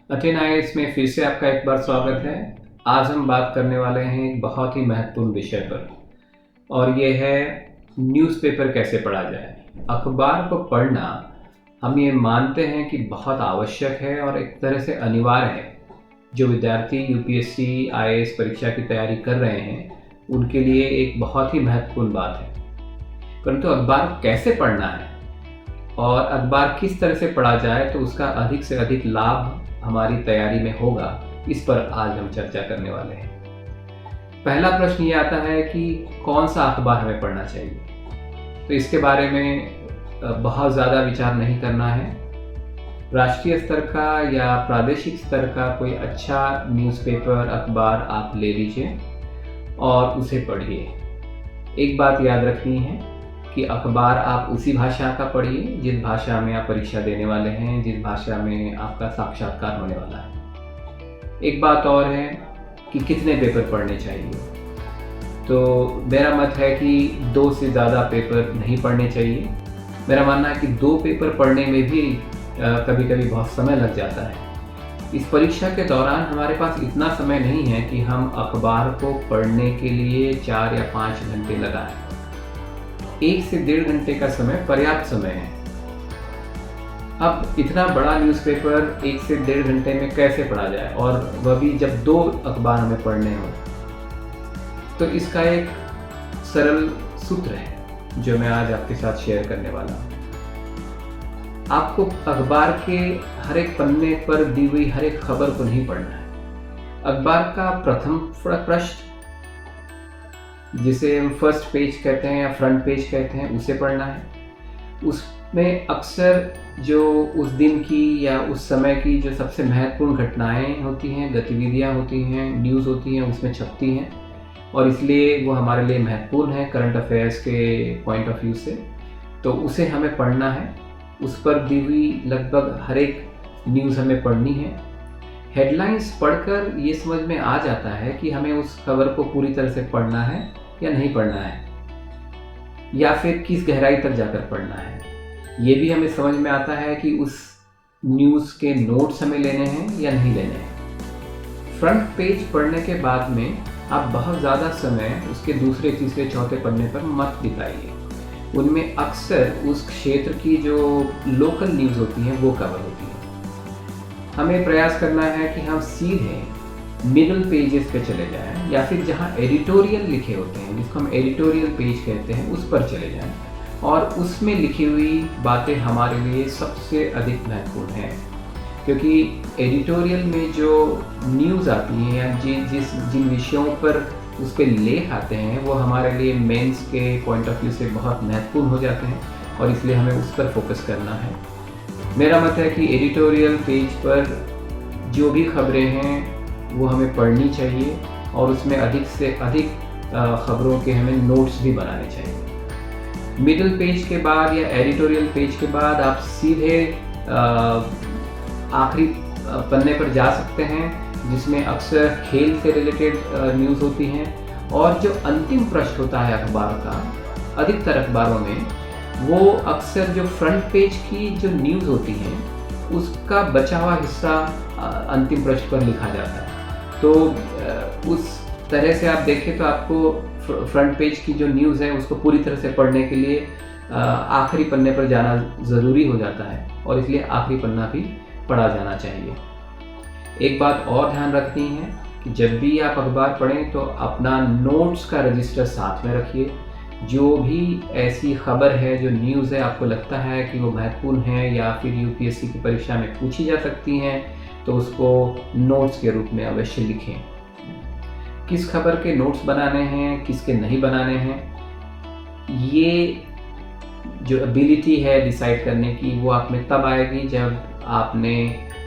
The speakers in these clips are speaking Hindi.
अटेन आईएएस में फिर से आपका एक बार स्वागत है। आज हम बात करने वाले हैं एक बहुत ही महत्वपूर्ण विषय पर, और ये है न्यूज़पेपर कैसे पढ़ा जाए। अखबार को पढ़ना हम ये मानते हैं कि बहुत आवश्यक है और एक तरह से अनिवार्य है। जो विद्यार्थी यूपीएससी आईएएस परीक्षा की तैयारी कर रहे हैं उनके लिए एक बहुत ही महत्वपूर्ण बात है। परंतु अखबार कैसे पढ़ना है और अखबार किस तरह से पढ़ा जाए तो उसका अधिक से अधिक लाभ हमारी तैयारी में होगा, इस पर आज हम चर्चा करने वाले हैं। पहला प्रश्न ये आता है कि कौन सा अखबार हमें पढ़ना चाहिए। तो इसके बारे में बहुत ज़्यादा विचार नहीं करना है। राष्ट्रीय स्तर का या प्रादेशिक स्तर का कोई अच्छा न्यूज़पेपर अखबार आप ले लीजिए और उसे पढ़िए। एक बात याद रखनी है कि अखबार आप उसी भाषा का पढ़िए जिस भाषा में आप परीक्षा देने वाले हैं, जिस भाषा में आपका साक्षात्कार होने वाला है। एक बात और है कि कितने पेपर पढ़ने चाहिए। तो मेरा मत है कि 2 से ज़्यादा पेपर नहीं पढ़ने चाहिए। मेरा मानना है कि 2 पेपर पढ़ने में भी कभी कभी बहुत समय लग जाता है। इस परीक्षा के दौरान हमारे पास इतना समय नहीं है कि हम अखबार को पढ़ने के लिए 4 या 5 घंटे लगाएं। 1 से 1.5 घंटे का समय पर्याप्त समय है। अब इतना बड़ा न्यूज़पेपर 1 से 1.5 घंटे में कैसे पढ़ा जाए, और वह भी जब 2 अखबार हमें पढ़ने हो। तो इसका एक सरल सूत्र है जो मैं आज आपके साथ शेयर करने वाला हूँ। आपको अखबार के हर एक पन्ने पर दी हुई हर एक खबर को नहीं पढ़ना है। अखबार का प्रथम पृष्ठ, जिसे हम फर्स्ट पेज कहते हैं या फ्रंट पेज कहते हैं, उसे पढ़ना है। उसमें अक्सर जो उस दिन की या उस समय की जो सबसे महत्वपूर्ण घटनाएं होती हैं, गतिविधियां होती हैं, न्यूज़ होती हैं, उसमें छपती हैं, और इसलिए वो हमारे लिए महत्वपूर्ण है करंट अफेयर्स के पॉइंट ऑफ व्यू से। तो उसे हमें पढ़ना है। उस पर दी हुई लगभग हर एक न्यूज़ हमें पढ़नी है। हेडलाइंस पढ़कर ये समझ में आ जाता है कि हमें उस खबर को पूरी तरह से पढ़ना है या नहीं पढ़ना है, या फिर किस गहराई तक जाकर पढ़ना है। ये भी हमें समझ में आता है कि उस न्यूज़ के नोट्स हमें लेने हैं या नहीं लेने हैं। फ्रंट पेज पढ़ने के बाद में आप बहुत ज़्यादा समय उसके दूसरे, तीसरे, चौथे पन्ने पर मत बिताइए। उनमें अक्सर उस क्षेत्र की जो लोकल न्यूज़ होती हैं वो कवर होती है। हमें प्रयास करना है कि हम सीधे मिडल पेजेस पे चले जाएं, या फिर जहां एडिटोरियल लिखे होते हैं, जिसको हम एडिटोरियल पेज कहते हैं, उस पर चले जाएं, और उसमें लिखी हुई बातें हमारे लिए सबसे अधिक महत्वपूर्ण हैं। क्योंकि एडिटोरियल में जो न्यूज़ आती हैं या जिन विषयों पर उस पर लेख आते हैं वो हमारे लिए मेंस के पॉइंट ऑफ व्यू से बहुत महत्वपूर्ण हो जाते हैं, और इसलिए हमें उस पर फोकस करना है। मेरा मत है कि एडिटोरियल पेज पर जो भी खबरें हैं वो हमें पढ़नी चाहिए, और उसमें अधिक से अधिक खबरों के हमें नोट्स भी बनाने चाहिए। मिडिल पेज के बाद या एडिटोरियल पेज के बाद आप सीधे आखिरी पन्ने पर जा सकते हैं, जिसमें अक्सर खेल से रिलेटेड न्यूज़ होती हैं। और जो अंतिम पृष्ठ होता है अखबार का, अधिकतर अखबारों में वो अक्सर जो फ्रंट पेज की जो न्यूज़ होती हैं उसका बचा हुआ हिस्सा अंतिम पृष्ठ पर लिखा जाता है। तो उस तरह से आप देखें तो आपको फ्रंट पेज की जो न्यूज़ है उसको पूरी तरह से पढ़ने के लिए आखिरी पन्ने पर जाना ज़रूरी हो जाता है, और इसलिए आखिरी पन्ना भी पढ़ा जाना चाहिए। एक बात और ध्यान रखनी है कि जब भी आप अखबार पढ़ें तो अपना नोट्स का रजिस्टर साथ में रखिए। जो भी ऐसी खबर है, जो न्यूज़ है, आपको लगता है कि वो महत्वपूर्ण है या फिर यूपीएससी की परीक्षा में पूछी जा सकती हैं, तो उसको नोट्स के रूप में अवश्य लिखें। किस खबर के नोट्स बनाने हैं, किसके नहीं बनाने हैं, ये जो एबिलिटी है डिसाइड करने की, वो आप में तब आएगी जब आपने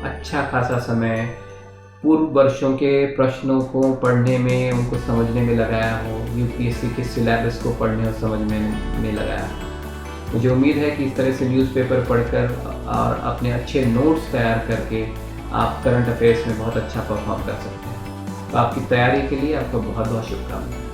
अच्छा खासा समय पूर्व वर्षों के प्रश्नों को पढ़ने में, उनको समझने में लगाया हो, यूपीएससी के सिलेबस को पढ़ने और समझने में लगाया हो। मुझे उम्मीद है कि इस तरह से न्यूज़पेपर पढ़कर और अपने अच्छे नोट्स तैयार करके आप करंट अफेयर्स में बहुत अच्छा परफॉर्म कर सकते हैं। तो आपकी तैयारी के लिए आपको बहुत बहुत शुभकामनाएं।